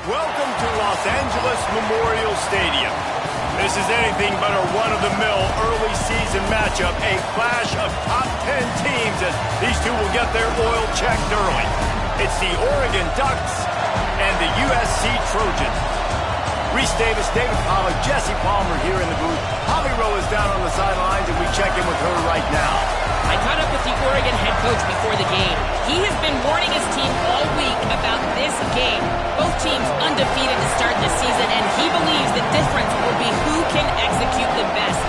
Welcome to Los Angeles Memorial Stadium. This is anything but a run-of-the-mill early season matchup, a clash of top 10 teams as these two will get their oil checked early. It's the Oregon Ducks and the USC Trojans. Reese Davis, David Pollack, Jesse Palmer here in the booth. Holly Rowe is down on the sidelines, and we check in with her right now. I caught up with the Oregon head coach before the game. He has been warning his team all week about this game. Both teams undefeated to start this season, and he believes the difference will be who can execute the best.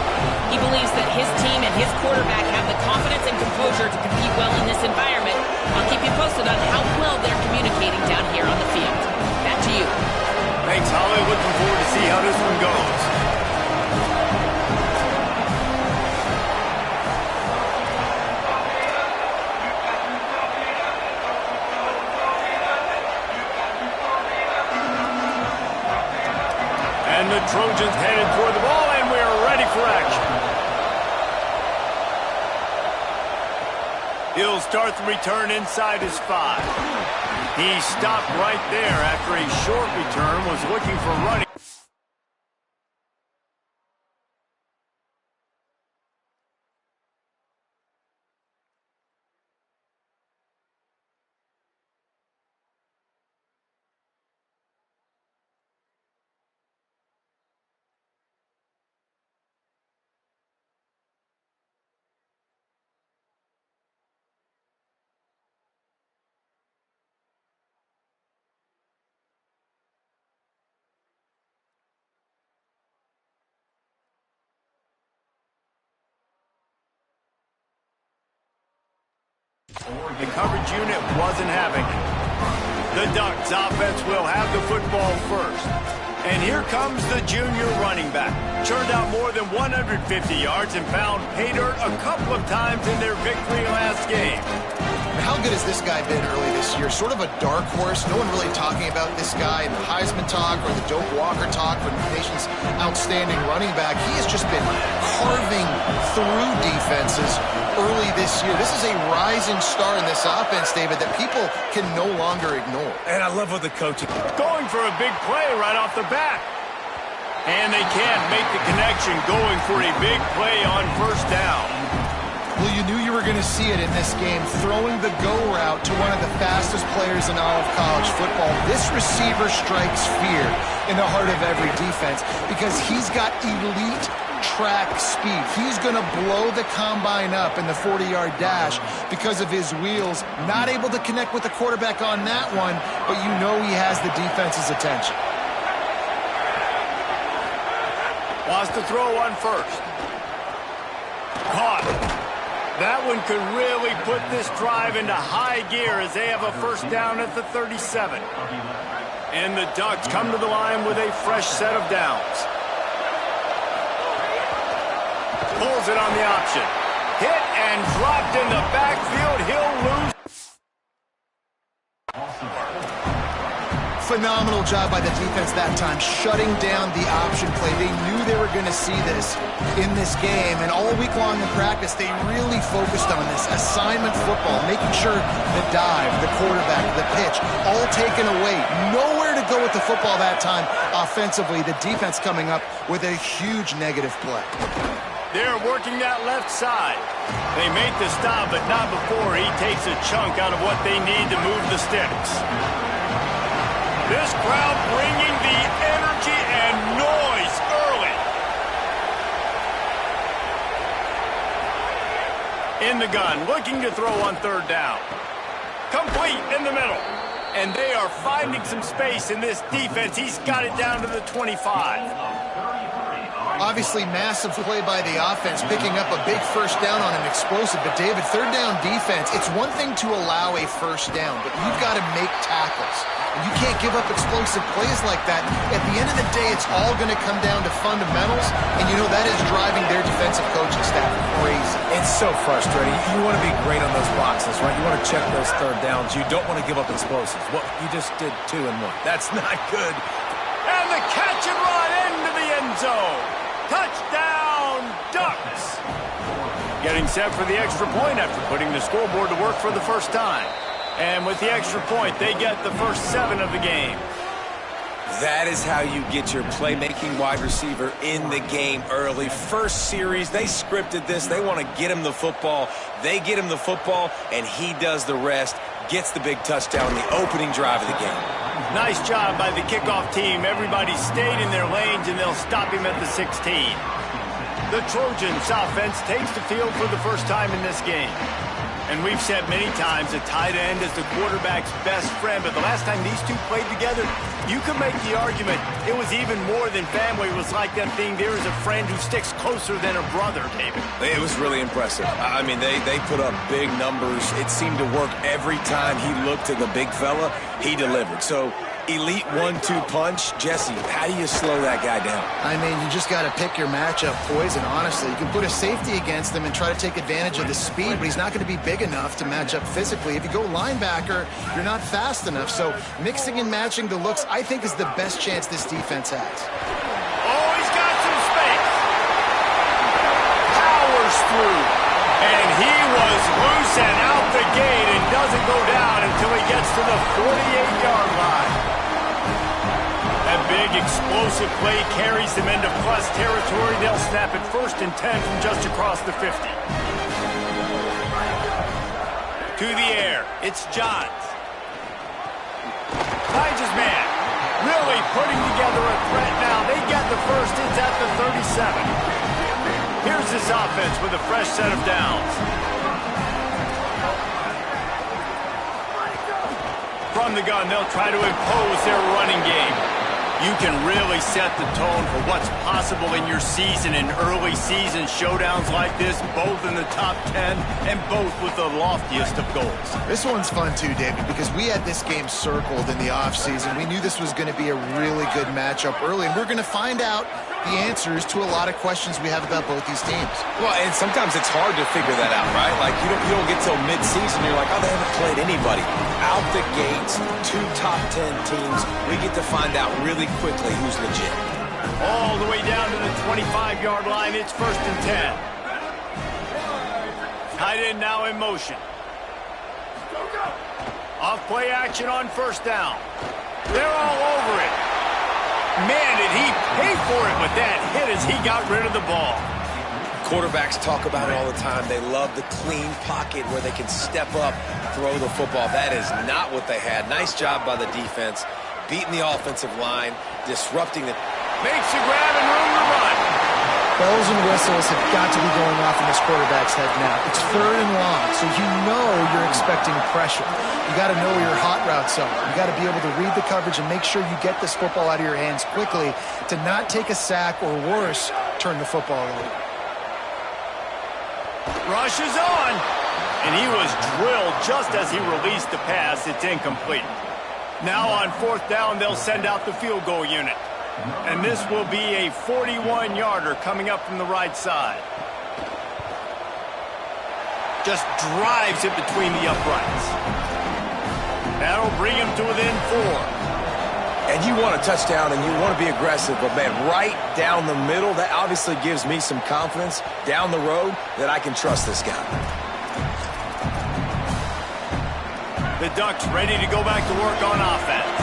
He believes that his team and his quarterback have the confidence and composure to compete well in this environment. I'll keep you posted on how well they're communicating down here on the field. Back to you. Thanks, Holly. Looking forward to see how this one goes. And the Trojans headed for the ball, and we are ready for action. He'll start the return inside his 5. He stopped right there after a short return, was looking for running. The coverage unit wasn't having it. The Ducks offense will have the football first. And here comes the junior running back. Churned out more than 150 yards and found pay dirt a couple of times in their victory last game. How good has this guy been early this year? Sort of a dark horse. No one really talking about this guy in the Heisman talk or the Doak Walker talk for the nation's outstanding running back. He has just been carving through defenses early this year. This is a rising star in this offense, David, that people can no longer ignore. And I love what the coach is going for a big play right off the bat. And they can't make the connection, going for a big play on first down. Well, you knew you were going to see it in this game, throwing the go route to one of the fastest players in all of college football. This receiver strikes fear in the heart of every defense because he's got elite track speed. He's going to blow the combine up in the 40-yard dash because of his wheels. Not able to connect with the quarterback on that one, but you know he has the defense's attention. Wants to throw on first. Caught. That one could really put this drive into high gear as they have a first down at the 37. And the Ducks come to the line with a fresh set of downs. Pulls it on the option. Hit and dropped in the backfield. He'll lose. Phenomenal job by the defense that time, shutting down the option play. They knew they were going to see this in this game, and all week long in practice, they really focused on this assignment football, making sure the dive, the quarterback, the pitch, all taken away. Nowhere to go with the football that time offensively. The defense coming up with a huge negative play. They're working that left side. They make the stop, but not before he takes a chunk out of what they need to move the sticks. This crowd bringing the energy and noise early. In the gun, looking to throw on third down. Complete in the middle. And they are finding some space in this defense. He's got it down to the 25. Obviously, massive play by the offense, picking up a big first down on an explosive. But, David, third down defense, it's one thing to allow a first down, but you've got to make tackles. And you can't give up explosive plays like that. At the end of the day, it's all going to come down to fundamentals, and you know that is driving their defensive coaching staff crazy. It's so frustrating. You want to be great on those boxes, right? You want to check those third downs. You don't want to give up explosives. Well, you just did 2 and 1. That's not good. And the catch and run into the end zone. Touchdown, Ducks! Getting set for the extra point after putting the scoreboard to work for the first time. And with the extra point, they get the first 7 of the game. That is how you get your playmaking wide receiver in the game early. First series, they scripted this. They want to get him the football. They get him the football, and he does the rest. Gets the big touchdown in the opening drive of the game. Nice job by the kickoff team. Everybody stayed in their lanes, and they'll stop him at the 16. The Trojans offense takes the field for the first time in this game. And we've said many times a tight end is the quarterback's best friend, but the last time these two played together, you could make the argument it was even more than family. It was like that thing, there is a friend who sticks closer than a brother, David. It was really impressive. I mean, they put up big numbers. It seemed to work every time he looked to the big fella. He delivered. So, elite 1-2 punch. Jesse, how do you slow that guy down? I mean, you just got to pick your matchup poison, honestly. You can put a safety against him and try to take advantage of the speed, but he's not going to be big enough to match up physically. If you go linebacker, you're not fast enough. So mixing and matching the looks, I think, is the best chance this defense has. Oh, he's got some space. Powers through. And he was loose and out the gate and doesn't go down until he gets to the 48-yard line. That big explosive play carries them into plus territory. They'll snap it 1st and 10 from just across the 50. To the air, it's Johns. Finds his man. Really putting together a threat now. They get the first. It's at the 37. Here's this offense with a fresh set of downs. From the gun, they'll try to impose their running game. You can really set the tone for what's possible in your season in early season showdowns like this, both in the top 10 and both with the loftiest of goals. This one's fun too, David, because we had this game circled in the offseason. We knew this was going to be a really good matchup early, and we're going to find out the answers to a lot of questions we have about both these teams. Well, and sometimes it's hard to figure that out, right? Like, you don't get till mid-season, you're like, oh, they haven't played anybody. Out the gates, 2 top 10 teams, we get to find out really quickly who's legit. All the way down to the 25-yard line, it's 1st and 10. Tight end now in motion. Off play action on 1st down. They're all over it. Man, did he pay for it with that hit as he got rid of the ball. Quarterbacks talk about it all the time. They love the clean pocket where they can step up, throw the football. That is not what they had. Nice job by the defense, beating the offensive line, disrupting it. Makes a grab and room to run. Bells and whistles have got to be going off in this quarterback's head now. It's 3rd and long, so you know you're expecting pressure. You got to know where your hot routes are. You got to be able to read the coverage and make sure you get this football out of your hands quickly to not take a sack or worse, turn the football over. Rush is on, and he was drilled just as he released the pass. It's incomplete. Now on 4th down, they'll send out the field goal unit. And this will be a 41-yarder coming up from the right side. Just drives it between the uprights. That'll bring him to within 4. And you want a touchdown and you want to be aggressive, but man, right down the middle, that obviously gives me some confidence down the road that I can trust this guy. The Ducks ready to go back to work on offense.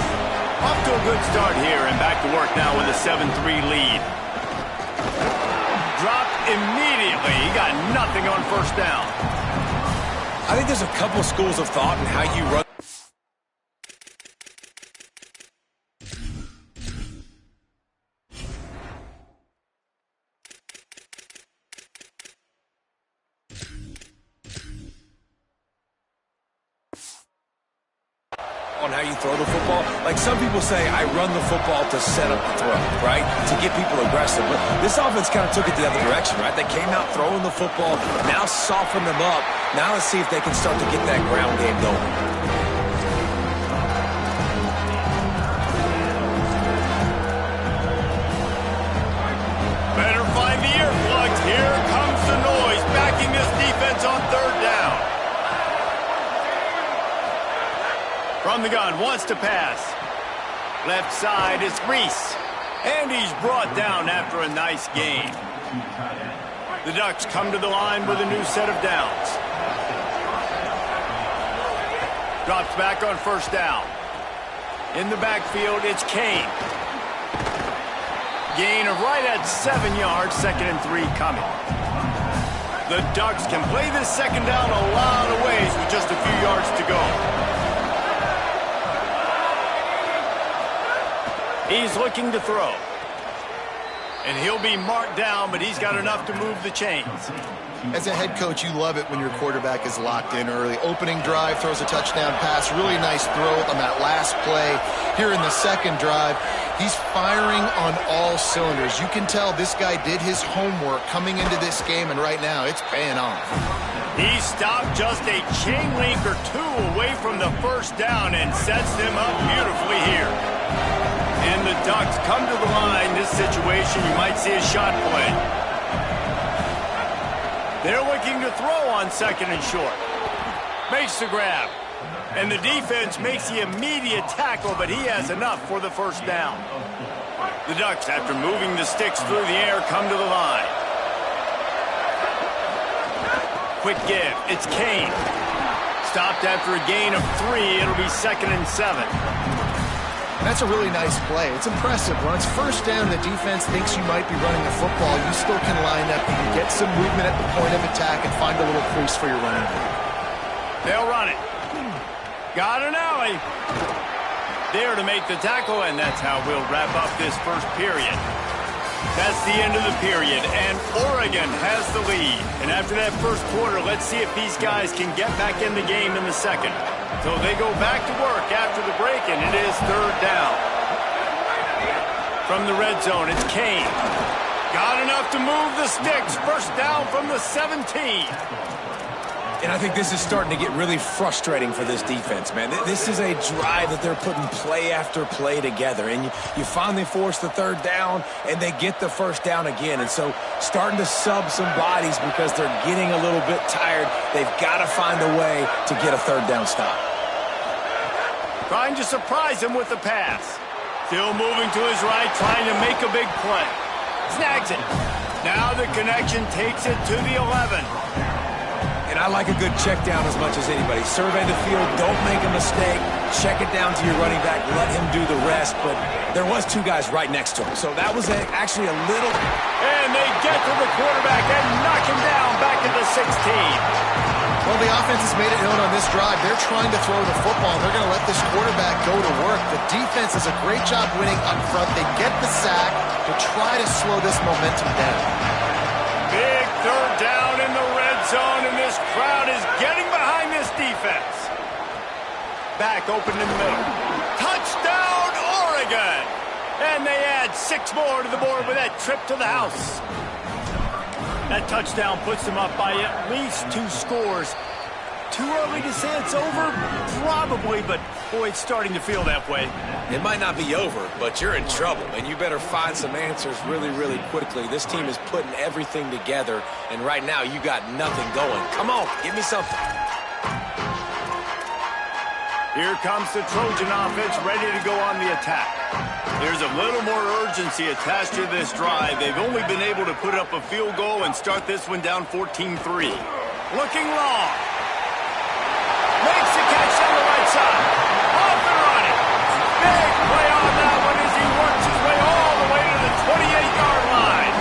Off to a good start here and back to work now with a 7-3 lead. Dropped immediately. He got nothing on 1st down. I think there's a couple schools of thought in how you run. On how you throw the football. Like some people say, I run the football to set up the throw, right? To get people aggressive. But this offense kind of took it the other direction, right? They came out throwing the football, now soften them up. Now let's see if they can start to get that ground game going. Better find the earplugs. Here comes the noise, backing this defense on 3rd down. From the gun, wants to pass. Left side is Reese. And he's brought down after a nice gain. The Ducks come to the line with a new set of downs. Drops back on 1st down. In the backfield, it's Kane. Gain of right at 7 yards, 2nd and 3 coming. The Ducks can play this second down a lot of ways with just a few yards to go. He's looking to throw. And he'll be marked down, but he's got enough to move the chains. As a head coach, you love it when your quarterback is locked in early. Opening drive, throws a touchdown pass. Really nice throw on that last play. Here in the second drive, he's firing on all cylinders. You can tell this guy did his homework coming into this game, and right now it's paying off. He stopped just a chain link or two away from the first down and sets them up beautifully here. And the Ducks come to the line. This situation, you might see a shot play. They're looking to throw on 2nd and short. Makes the grab. And the defense makes the immediate tackle, but he has enough for the first down. The Ducks, after moving the sticks through the air, come to the line. Quick give. It's Kane. Stopped after a gain of 3. It'll be 2nd and 7. That's a really nice play. It's impressive. When it's first down, the defense thinks you might be running the football. You still can line up and get some movement at the point of attack and find a little crease for your running back. They'll run it. Got an alley. There to make the tackle, and that's how we'll wrap up this first period. That's the end of the period, and Oregon has the lead. And after that first quarter, let's see if these guys can get back in the game in the second. So they go back to work after the break, and it is 3rd down. From the red zone, it's Kane. Got enough to move the sticks. First down from the 17. And I think this is starting to get really frustrating for this defense, man. This is a drive that they're putting play after play together. And you finally force the 3rd down, and they get the first down again. And so starting to sub some bodies because they're getting a little bit tired. They've got to find a way to get a 3rd down stop. Trying to surprise him with the pass. Still moving to his right, trying to make a big play. Snags it. Now the connection takes it to the 11. And I like a good check down as much as anybody. Survey the field, don't make a mistake. Check it down to your running back, let him do the rest. But there was 2 guys right next to him, so that was actually a little... And they get to the quarterback and knock him down back at the 16. Well, the offense has made it known on this drive. They're trying to throw the football. They're going to let this quarterback go to work. The defense does a great job winning up front. They get the sack to try to slow this momentum down. Big 3rd down in the red zone, and this crowd is getting behind this defense. Back open in the middle. Touchdown, Oregon! And they add 6 more to the board with that trip to the house. That touchdown puts them up by at least 2 scores. Too early to say it's over? Probably, but boy, it's starting to feel that way. It might not be over, but you're in trouble, and you better find some answers really, really quickly. This team is putting everything together, and right now you got nothing going. Come on, give me something. Here comes the Trojan offense ready to go on the attack. There's a little more urgency attached to this drive. They've only been able to put up a field goal and start this one down 14-3. Looking long. Makes the catch on the right side. Off and running. Big play on that one as he works his way all the way to the 28-yard line.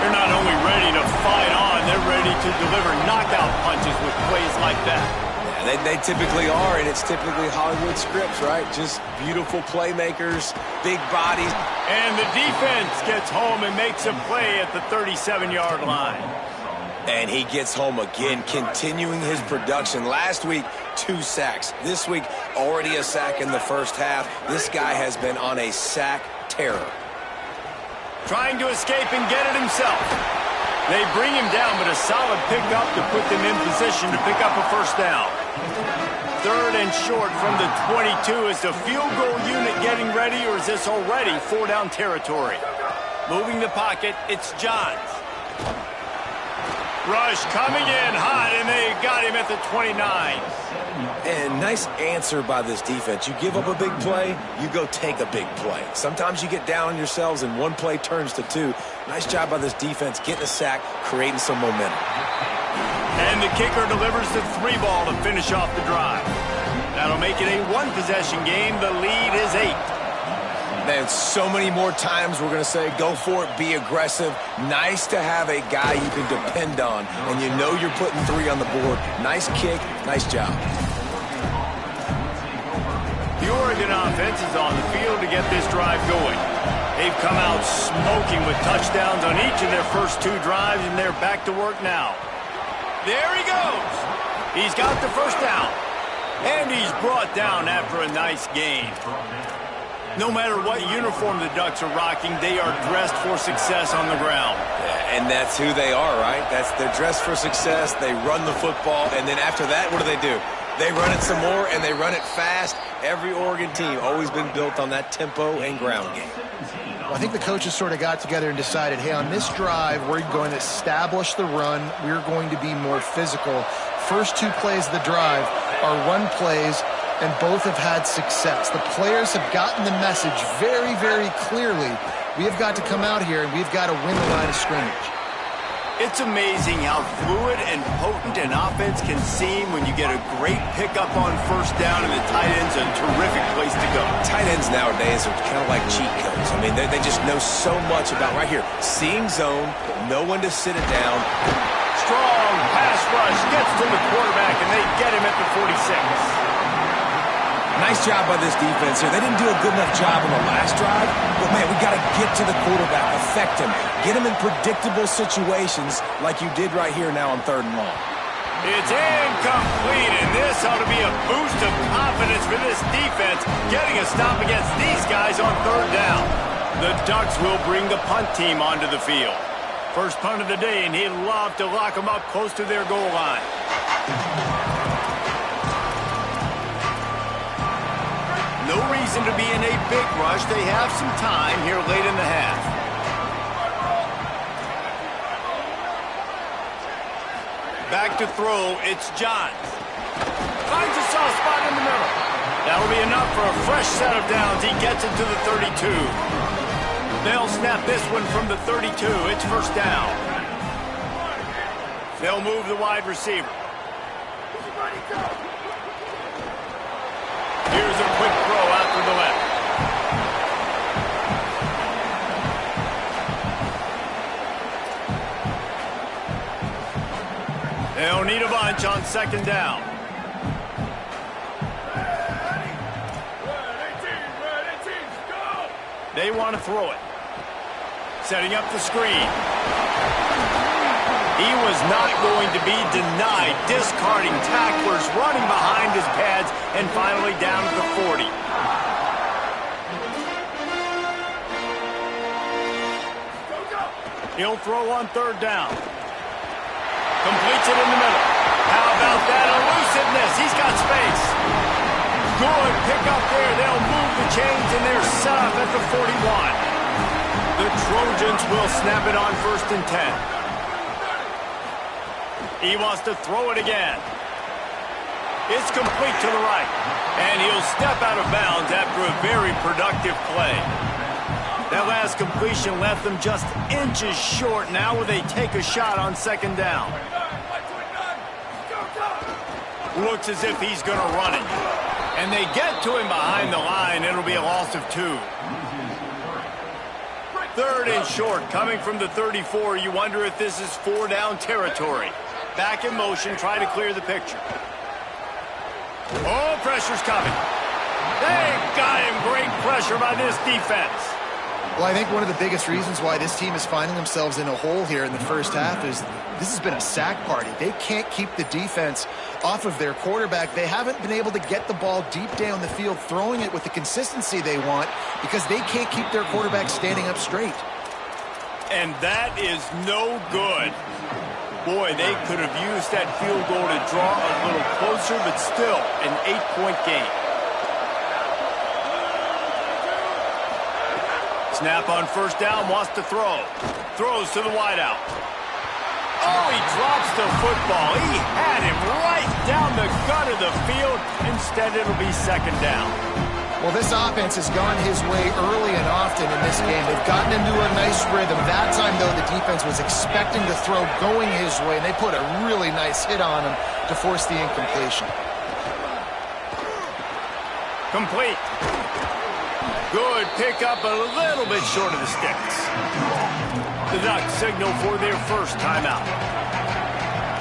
They're not only ready to fight on, they're ready to deliver knockout punches with plays like that. They typically are, and it's typically Hollywood scripts, right? Just beautiful playmakers, big bodies. And the defense gets home and makes a play at the 37-yard line. And he gets home again, continuing his production. Last week, 2 sacks. This week, already a sack in the first half. This guy has been on a sack terror. Trying to escape and get it himself. They bring him down, but a solid pickup to put them in position to pick up a first down. 3rd and short from the 22. Is the field goal unit getting ready, or is this already 4-down territory? Moving the pocket, it's Johns. Rush coming in hot, and they got him at the 29. And nice answer by this defense. You give up a big play, you go take a big play. Sometimes you get down on yourselves and one play turns to 2. Nice job by this defense getting a sack, creating some momentum. And the kicker delivers the 3 ball to finish off the drive. Now That'll make it a one-possession game. The lead is 8. Man, so many more times we're going to say, go for it, be aggressive. Nice to have a guy you can depend on, and you know you're putting 3 on the board. Nice kick, nice job. The Oregon offense is on the field to get this drive going. They've come out smoking with touchdowns on each of their first 2 drives, and they're back to work now. There he goes. He's got the first down, and he's brought down after a nice gain. No matter what uniform the Ducks are rocking, they are dressed for success on the ground. Yeah, and that's who they are, right? They're dressed for success. They run the football, and then after that, what do? They run it some more, and they run it fast. Every Oregon team always been built on that tempo and ground game. Well, I think the coaches sort of got together and decided, hey, on this drive, we're going to establish the run. We're going to be more physical. First 2 plays of the drive are run plays, and both have had success. The players have gotten the message very, very clearly. We have got to come out here, and we've got to win the line of scrimmage. It's amazing how fluid and potent an offense can seem when you get a great pickup on first down, and the tight end's a terrific place to go. Tight ends nowadays are kind of like cheat codes. I mean, they just know so much about, right here, seeing zone, know when to sit it down. Strong pass rush gets to the quarterback, and they get him at the 46. Nice job by this defense here. They didn't do a good enough job on the last drive, but, man, we got to get to the quarterback, affect him, get him in predictable situations like you did right here now on 3rd and long. It's incomplete, and this ought to be a boost of confidence for this defense, getting a stop against these guys on 3rd down. The Ducks will bring the punt team onto the field. First punt of the day, and he'd love to lock them up close to their goal line. No reason to be in a big rush. They have some time here late in the half. Back to throw, it's Johns. Finds a soft spot in the middle. That'll be enough for a fresh set of downs. He gets it to the 32. They'll snap this one from the 32. It's first down. They'll move the wide receiver. Here's a quick throw out to the left. They'll need a bunch on 2nd down. They want to throw it. Setting up the screen. He was not going to be denied, discarding tacklers, running behind his pads, and finally down to the 40. He'll throw on 3rd down. Completes it in the middle. How about that elusiveness? He's got space. Good pickup there. They'll move the chains, and they're set up at the 41. The Trojans will snap it on 1st and 10. He wants to throw it again. It's complete to the right. And he'll step out of bounds after a very productive play. That last completion left them just inches short. Now will they take a shot on 2nd down? Looks as if he's going to run it. And they get to him behind the line. It'll be a loss of 2. 3rd and short coming from the 34. You wonder if this is 4-down territory. Back in motion, try to clear the picture. Oh, pressure's coming. They've got him. Great pressure by this defense. Well, I think one of the biggest reasons why this team is finding themselves in a hole here in the first half is this has been a sack party. They can't keep the defense off of their quarterback. They haven't been able to get the ball deep down the field, throwing it with the consistency they want because they can't keep their quarterback standing up straight. And that is no good. Boy, they could have used that field goal to draw a little closer, but still an 8-point game. Snap on 1st down, wants to throw. Throws to the wideout. Oh, he drops the football. He had him right down the gut of the field. Instead, it'll be 2nd down. Well, this offense has gone his way early and often in this game. They've gotten into a nice rhythm. That time, though, the defense was expecting the throw going his way, and they put a really nice hit on him to force the incompletion. Complete. Good pickup, a little bit short of the sticks. The Ducks signal for their first timeout.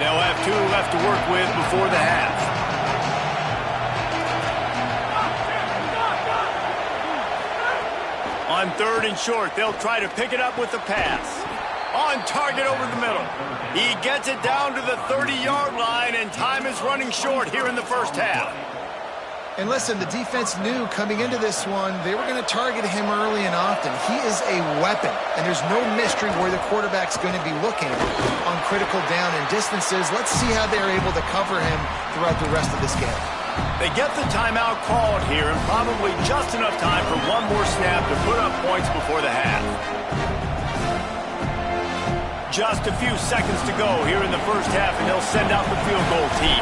They'll have 2 left to work with before the half. On 3rd and short, they'll try to pick it up with the pass. On target over the middle. He gets it down to the 30-yard line, and time is running short here in the first half. And listen, the defense knew coming into this one, they were going to target him early and often. He is a weapon, and there's no mystery where the quarterback's going to be looking on critical down and distances. Let's see how they're able to cover him throughout the rest of this game. They get the timeout called here, and probably just enough time for one more snap to put up points before the half. Just a few seconds to go here in the first half, and they'll send out the field goal team.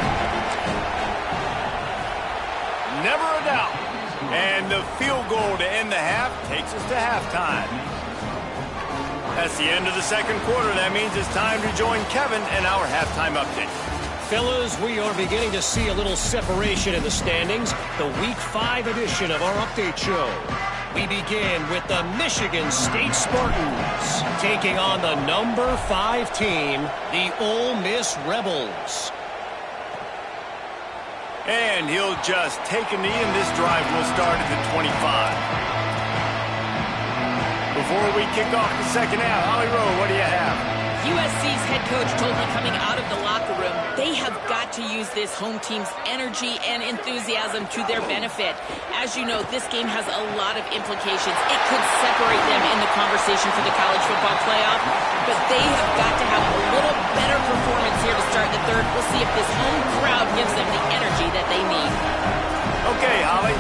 Never a doubt. And the field goal to end the half takes us to halftime. That's the end of the second quarter. That means it's time to join Kevin and our halftime update. Fellas, we are beginning to see a little separation in the standings. The Week 5 edition of our update show. We begin with the Michigan State Spartans taking on the number 5 team, the Ole Miss Rebels. And he'll just take a knee, and this drive will start at the 25. Before we kick off the second half, Holly Rowe, what do you have? USC's head coach told me coming out of the locker room, they have got to use this home team's energy and enthusiasm to their benefit. As you know, this game has a lot of implications. It could separate them in the conversation for the college football playoff, but they have got to have a little better performance here to start the third. We'll see if this home crowd gives them the energy that they need. Okay, Holly.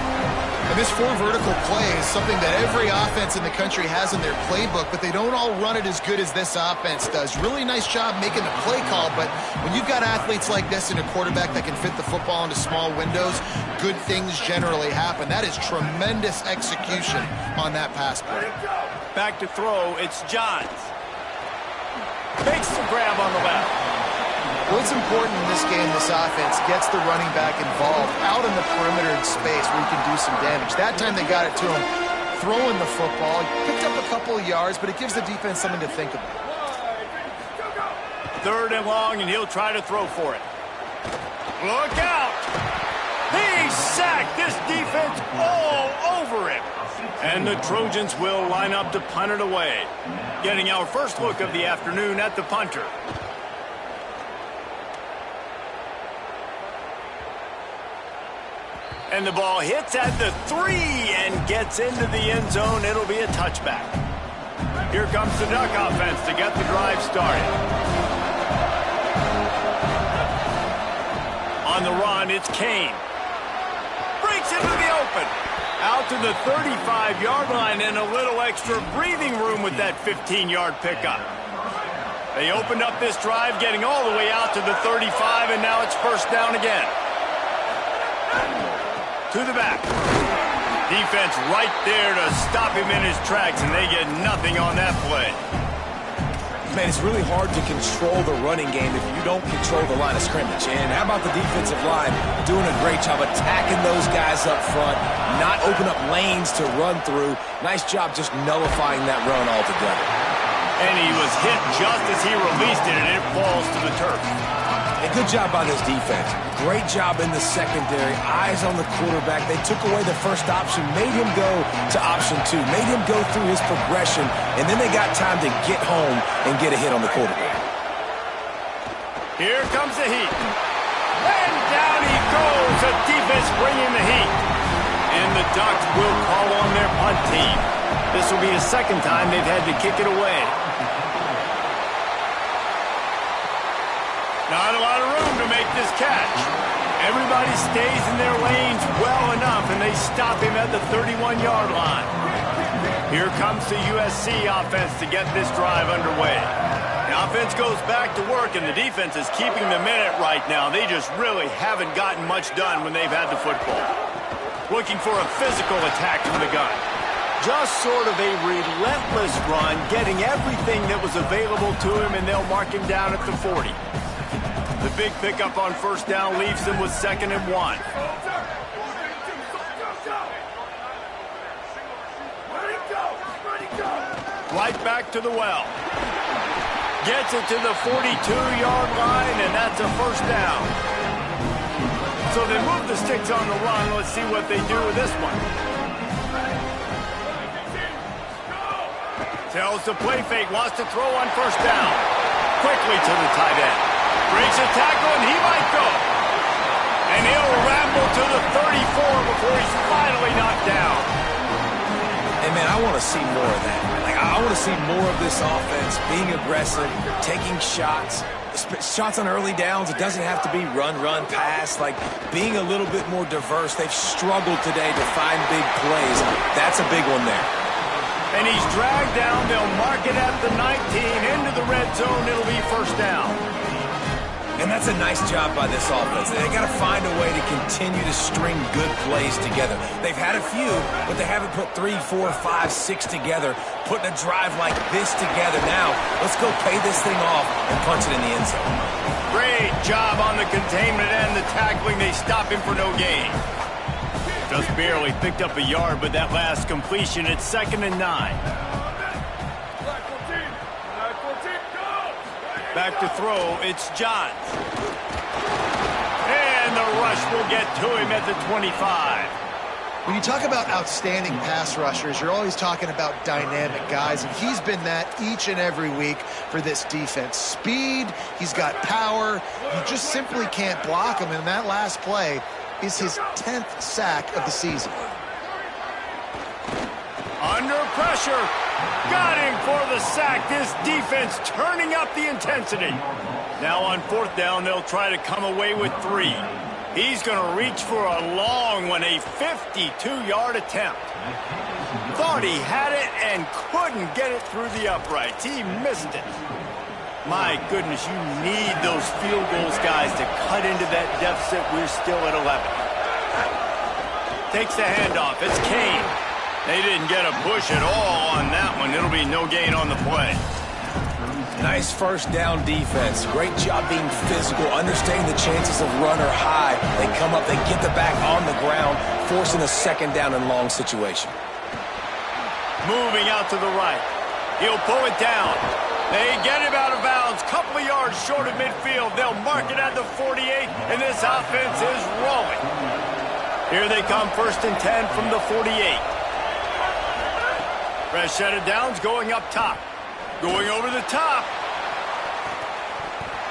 And this 4 vertical play is something that every offense in the country has in their playbook, but they don't all run it as good as this offense does. Really nice job making the play call, but when you've got athletes like this and a quarterback that can fit the football into small windows, good things generally happen. That is tremendous execution on that pass play. Back to throw, it's Johns. Makes the grab on the left. What's important in this game, this offense gets the running back involved out in the perimeter space where he can do some damage. That time they got it to him throwing the football. Picked up a couple of yards, but it gives the defense something to think about. 3rd and long, and he'll try to throw for it. Look out! He's sacked! This defense all over him! And the Trojans will line up to punt it away. Getting our first look of the afternoon at the punter. And the ball hits at the 3 and gets into the end zone. It'll be a touchback. Here comes the Duck offense to get the drive started. On the run, it's Kane. Breaks into the open. Out to the 35-yard line, and a little extra breathing room with that 15-yard pickup. They opened up this drive, getting all the way out to the 35, and now it's first down again. To the back. Defense right there to stop him in his tracks, and they get nothing on that play. Man, it's really hard to control the running game if you don't control the line of scrimmage. And how about the defensive line doing a great job attacking those guys up front, not open up lanes to run through. Nice job just nullifying that run altogether. And he was hit just as he released it, and it falls to the turf. A good job by this defense. Great job in the secondary. Eyes on the quarterback. They took away the first option, made him go to option 2, made him go through his progression, and then they got time to get home and get a hit on the quarterback. Here comes the heat. And down he goes. The defense bringing the heat. And the Ducks will call on their punt team. This will be the second time they've had to kick it away. Not a lot of room to make this catch. Everybody stays in their lanes well enough, and they stop him at the 31-yard line. Here comes the USC offense to get this drive underway. The offense goes back to work, and the defense is keeping them in it right now. They just really haven't gotten much done when they've had the football. Looking for a physical attack from the gun. Just sort of a relentless run, getting everything that was available to him, and they'll mark him down at the 40. The big pickup on first down leaves them with 2nd and 1. Right back to the well. Gets it to the 42-yard line, and that's a first down. So they move the sticks on the run. Let's see what they do with this one. Tells the play fake, wants to throw on first down. Quickly to the tight end. Breaks a tackle, and he might go. And he'll ramble to the 34 before he's finally knocked down. And, man, I want to see more of that. I want to see more of this offense being aggressive, taking shots on early downs. It doesn't have to be run, pass. Being a little bit more diverse. They've struggled today to find big plays. That's a big one there. And he's dragged down. They'll mark it at the 19. Into the red zone. It'll be first down. And that's a nice job by this offense. They got to find a way to continue to string good plays together. They've had a few, but they haven't put 3, 4, 5, 6 together, putting a drive like this together. Now, let's go pay this thing off and punch it in the end zone. Great job on the containment and the tackling. They stop him for no gain. Just barely picked up a yard, but that last completion, it's 2nd and 9. Back to throw, it's Johns. And the rush will get to him at the 25. When you talk about outstanding pass rushers, you're always talking about dynamic guys, and he's been that each and every week for this defense. Speed, he's got power, you just simply can't block him, and that last play is his 10th sack of the season. Under pressure. Got him for the sack. This defense turning up the intensity. Now on 4th down, they'll try to come away with 3. He's going to reach for a long one, a 52-yard attempt. Thought he had it and couldn't get it through the uprights. He missed it. My goodness, you need those field goals, guys, to cut into that deficit. We're still at 11. Takes the handoff. It's Kane. They didn't get a push at all on that one. It'll be no gain on the play. Nice first down defense. Great job being physical, understanding the chances of run or high. They come up, they get the back on the ground, forcing a 2nd down and long situation. Moving out to the right. He'll pull it down. They get him out of bounds. Couple of yards short of midfield. They'll mark it at the 48, and this offense is rolling. Here they come, 1st and 10 from the 48. Fresh set of downs going up top. Going over the top.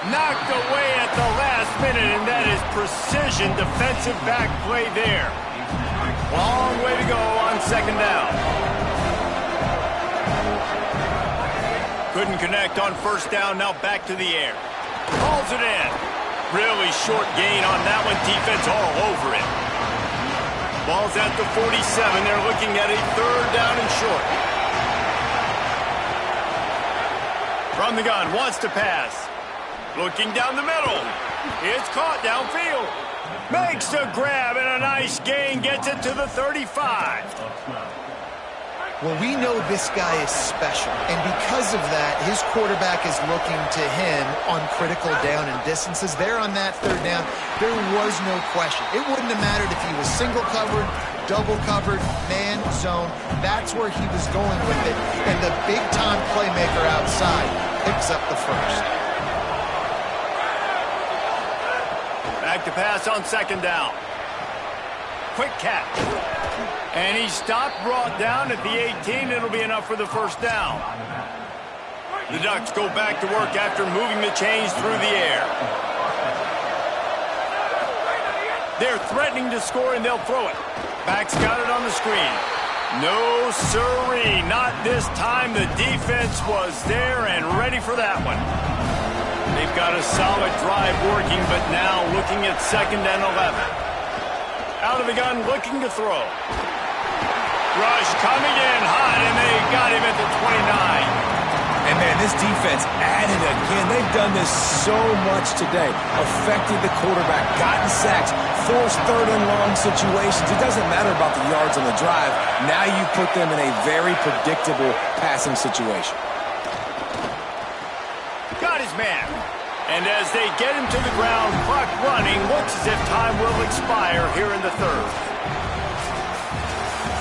Knocked away at the last minute, and that is precision defensive back play there. Long way to go on 2nd down. Couldn't connect on 1st down, now back to the air. Calls it in. Really short gain on that one, defense all over it. Ball's at the 47, they're looking at a 3rd down and short. From the gun, wants to pass. Looking down the middle. It's caught downfield. Makes a grab and a nice gain. Gets it to the 35. Well, we know this guy is special, and because of that, his quarterback is looking to him on critical down and distances. There on that 3rd down, there was no question. It wouldn't have mattered if he was single covered, double covered, man, zone. That's where he was going with it, and the big-time playmaker outside picks up the first. Back to pass on 2nd down. Quick catch. And he stopped, brought down at the 18. It'll be enough for the 1st down. The Ducks go back to work after moving the chains through the air. They're threatening to score, and they'll throw it. Back's got it on the screen. No siree, not this time. The defense was there and ready for that one. They've got a solid drive working, but now looking at 2nd and 11. Out of the gun, looking to throw. Rush coming in hot, and they got him at the 29. And, man, this defense added again. They've done this so much today. Affected the quarterback, gotten sacks, forced 3rd and long situations. It doesn't matter about the yards on the drive. Now you put them in a very predictable passing situation. Got his man. And as they get him to the ground, clock running, looks as if time will expire here in the 3rd.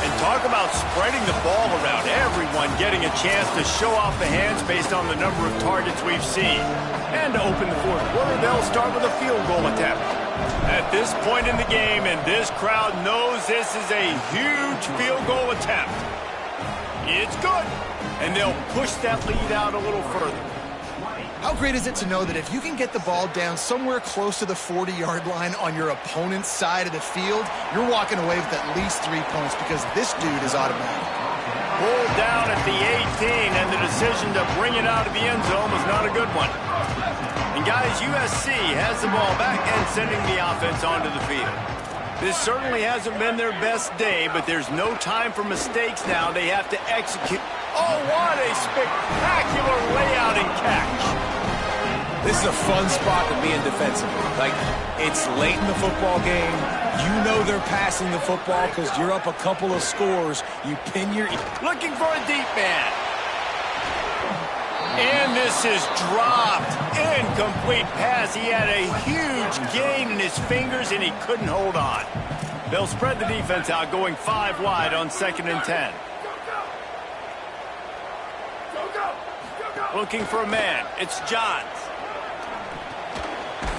And Talk about spreading the ball around. Everyone getting a chance to show off the hands based on the number of targets we've seen. And to open the fourth quarter, they'll start with a field goal attempt. At this point in the game, and this crowd knows this is a huge field goal attempt. It's good. And they'll push that lead out a little further. How great is it to know that if you can get the ball down somewhere close to the 40-yard line on your opponent's side of the field, you're walking away with at least 3 points because this dude is automatic. Pulled down at the 18, and the decision to bring it out of the end zone was not a good one. And guys, USC has the ball back and sending the offense onto the field. This certainly hasn't been their best day, but there's no time for mistakes now. They have to execute. Oh, what a spectacular layout and catch. This is a fun spot to be in defensively. Like, it's late in the football game. You know they're passing the football because you're up a couple of scores. You pin your... Looking for a deep man. And this is dropped. Incomplete pass. He had a huge gain in his fingers, and he couldn't hold on. They'll spread the defense out, going 5 wide on 2nd and 10. Looking for a man. It's Johns.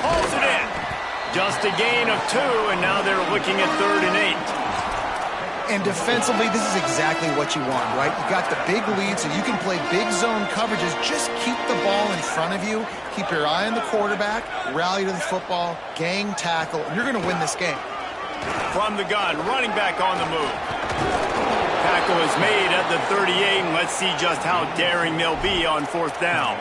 Pulls it in. Just a gain of 2, and now they're looking at 3rd and 8. And defensively, this is exactly what you want, right? You got the big lead, so you can play big zone coverages. Just keep the ball in front of you. Keep your eye on the quarterback. Rally to the football. Gang tackle. And you're going to win this game. From the gun, running back on the move. Tackle is made at the 38, and let's see just how daring they'll be on 4th down.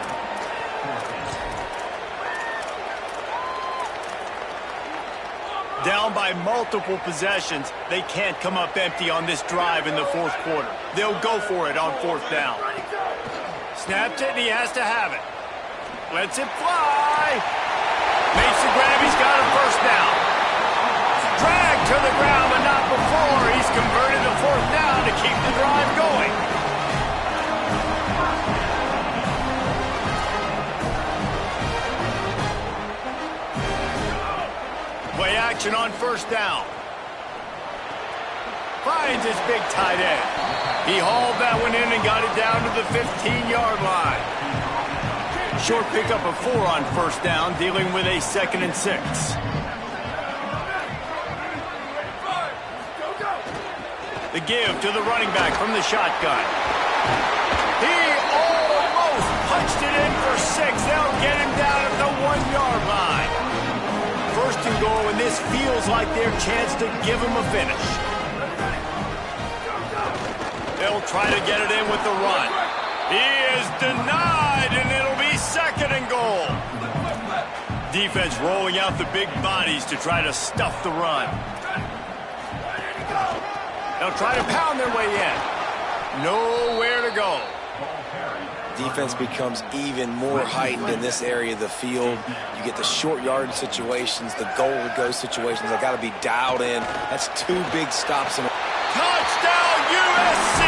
Down by multiple possessions, they can't come up empty on this drive in the 4th quarter. They'll go for it on 4th down. Snapped it, and he has to have it. Lets it fly. Makes the grab, he's got a 1st down. Dragged to the ground, but not before. He's converted the 4th down to keep the drive going. Play action on 1st down. Finds his big tight end. He hauled that one in and got it down to the 15-yard line. Short pickup of 4 on 1st down, dealing with a 2nd and 6. The give to the running back from the shotgun. He almost punched it in for 6. They'll get him down at the 1-yard line. 1st and goal, and this feels like their chance to give him a finish. They'll try to get it in with the run. He is denied, and it'll be 2nd and goal. Defense rolling out the big bodies to try to stuff the run. They'll try to pound their way in. Nowhere to go. Defense becomes even more heightened in this area of the field. You get the short yard situations, the goal-to-go situations. They got to be dialed in. That's 2 big stops. Touchdown, USC!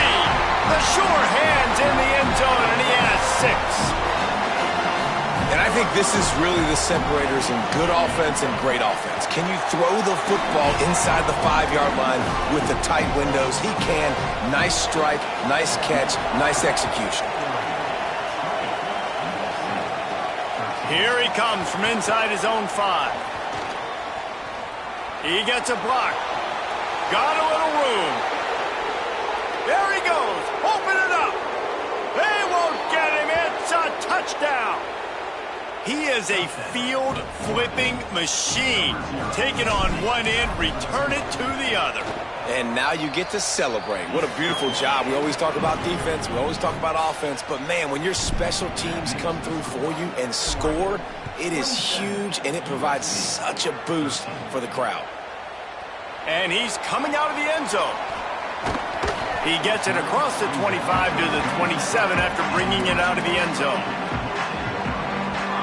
The sure hands in the end zone, and he has 6. And I think this is really the separators in good offense and great offense. Can you throw the football inside the 5-yard line with the tight windows? He can. Nice strike, nice catch, nice execution. Here he comes from inside his own 5. He gets a block. Got a little room. There he goes. Open it up. They won't get him. It's a touchdown. He is a field-flipping machine. Take it on one end, return it to the other. And now you get to celebrate. What a beautiful job. We always talk about defense. We always talk about offense. But, man, when your special teams come through for you and score, it is huge, and it provides such a boost for the crowd. And he's coming out of the end zone. He gets it across the 25 to the 27 after bringing it out of the end zone.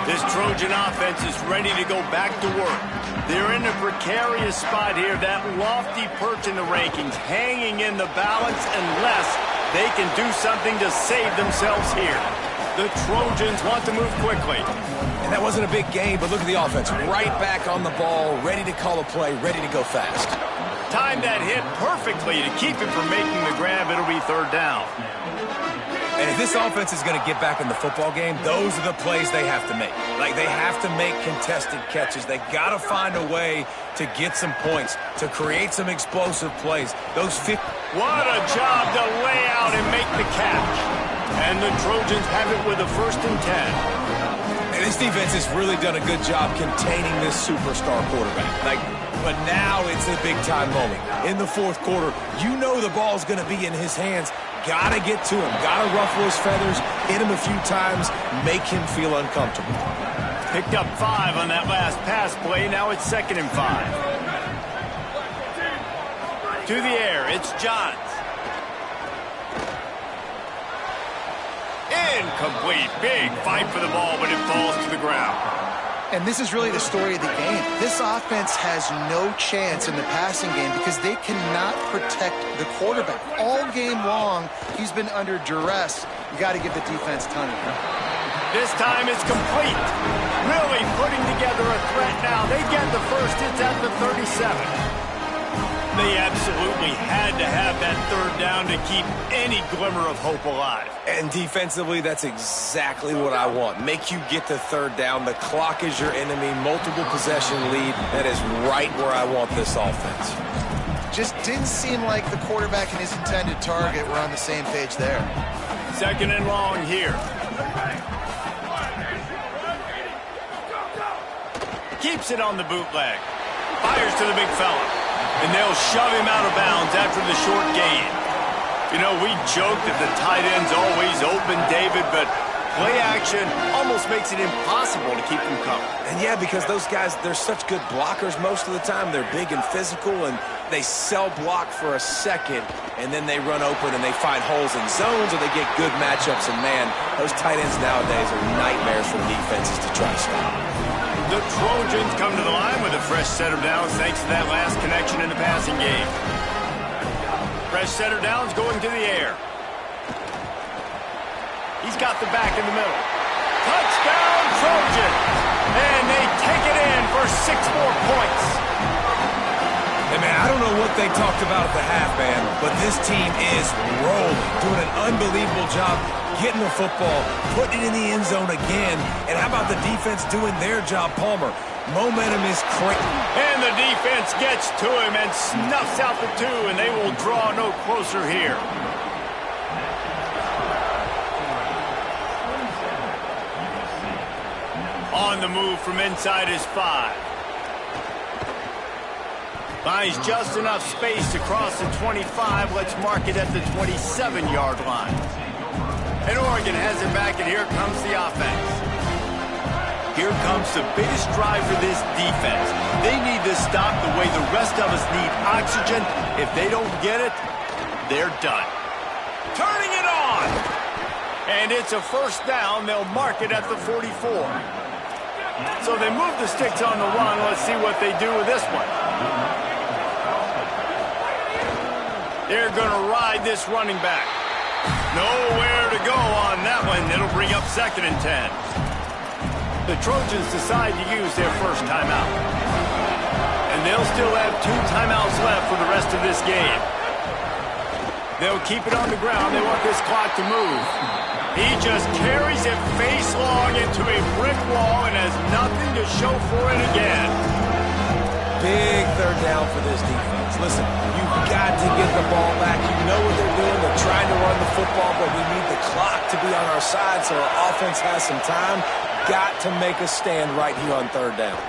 This Trojan offense is ready to go back to work. They're in a precarious spot here, that lofty perch in the rankings, hanging in the balance unless they can do something to save themselves here. The Trojans want to move quickly. And that wasn't a big gain, but look at the offense. Right back on the ball, ready to call a play, ready to go fast. timed that hit perfectly to keep him from making the grab. It'll be third down. And if this offense is going to get back in the football game, those are the plays they have to make. Like, they have to make contested catches. They got to find a way to get some points, to create some explosive plays. What a job to lay out and make the catch. And the Trojans have it with a 1st and 10. And this defense has really done a good job containing this superstar quarterback. But now it's a big-time moment. In the 4th quarter, you know the ball's going to be in his hands. Got to get to him. Got to ruffle his feathers, hit him a few times, make him feel uncomfortable. Picked up 5 on that last pass play. Now it's 2nd and 5. To the air, it's Johns. Incomplete. Big fight for the ball, but it falls to the ground. And this is really the story of the game. This offense has no chance in the passing game because they cannot protect the quarterback. All game long, he's been under duress. You got to give the defense time. This time it's complete. Really putting together a threat now. They get the first. It's at the 37. They absolutely had to have that third down to keep any glimmer of hope alive. And defensively, that's exactly what I want. Make you get the third down. The clock is your enemy. Multiple possession lead. That is right where I want this offense. Just didn't seem like the quarterback and his intended target were on the same page there. 2nd and long here. Keeps it on the bootleg. Fires to the big fella. And they'll shove him out of bounds after the short gain. You know, we joke that the tight end's always open, David, but play action almost makes it impossible to keep them covered. And yeah, because those guys, they're such good blockers most of the time. They're big and physical, and they sell block for a second, and then they run open and they find holes in zones, or they get good matchups. And man, those tight ends nowadays are nightmares for defenses to try to stop. The Trojans come to the line with a fresh set of downs thanks to that last connection in the passing game. Fresh set of downs going to the air. He's got the back in the middle. Touchdown, Trojans! And they take it in for 6 more points. Hey, man, I don't know what they talked about at the half, man, but this team is rolling, doing an unbelievable job getting the football, putting it in the end zone again. And how about the defense doing their job, Palmer? Momentum is crazy. And the defense gets to him and snuffs out the 2, and they will draw no closer here. On the move from inside his 5. Finds just enough space to cross the 25. Let's mark it at the 27-yard line. And Oregon has it back, and here comes the offense. Here comes the biggest drive for this defense. They need to stop the way the rest of us need oxygen. If they don't get it, they're done. Turning it on! And it's a 1st down. They'll mark it at the 44. So they move the sticks on the run. Let's see what they do with this one. They're going to ride this running back. Nowhere to go on that one. It'll bring up 2nd and 10. The Trojans decide to use their first timeout. And they'll still have 2 timeouts left for the rest of this game. They'll keep it on the ground. They want this clock to move. He just carries it face long into a brick wall and has nothing to show for it again. Big third down for this defense. Listen, you've got to get the ball back. You know what they're doing. They're trying to run the football, but we need the clock to be on our side so our offense has some time. Got to make a stand right here on 3rd down.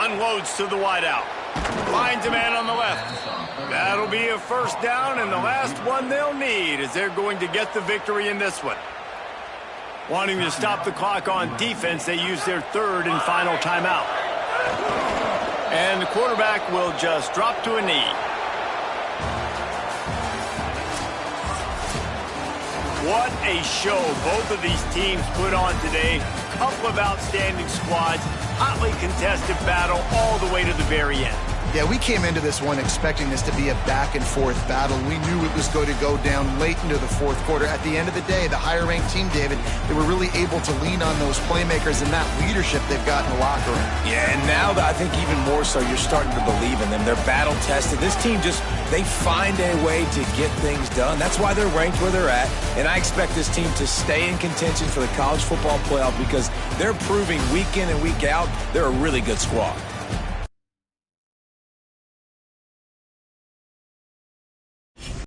Unloads to the wideout. Finds a man on the left. That'll be a 1st down, and the last one they'll need as they're going to get the victory in this one. Wanting to stop the clock on defense, they use their 3rd and final timeout. And the quarterback will just drop to a knee. What a show both of these teams put on today. Couple of outstanding squads, hotly contested battle all the way to the very end. Yeah, we came into this one expecting this to be a back-and-forth battle. We knew it was going to go down late into the fourth quarter. At the end of the day, the higher-ranked team, David, they were really able to lean on those playmakers and that leadership they've got in the locker room. Yeah, and now I think even more so, you're starting to believe in them. They're battle-tested. This team they find a way to get things done. That's why they're ranked where they're at, and I expect this team to stay in contention for the college football playoff because they're proving week in and week out they're a really good squad.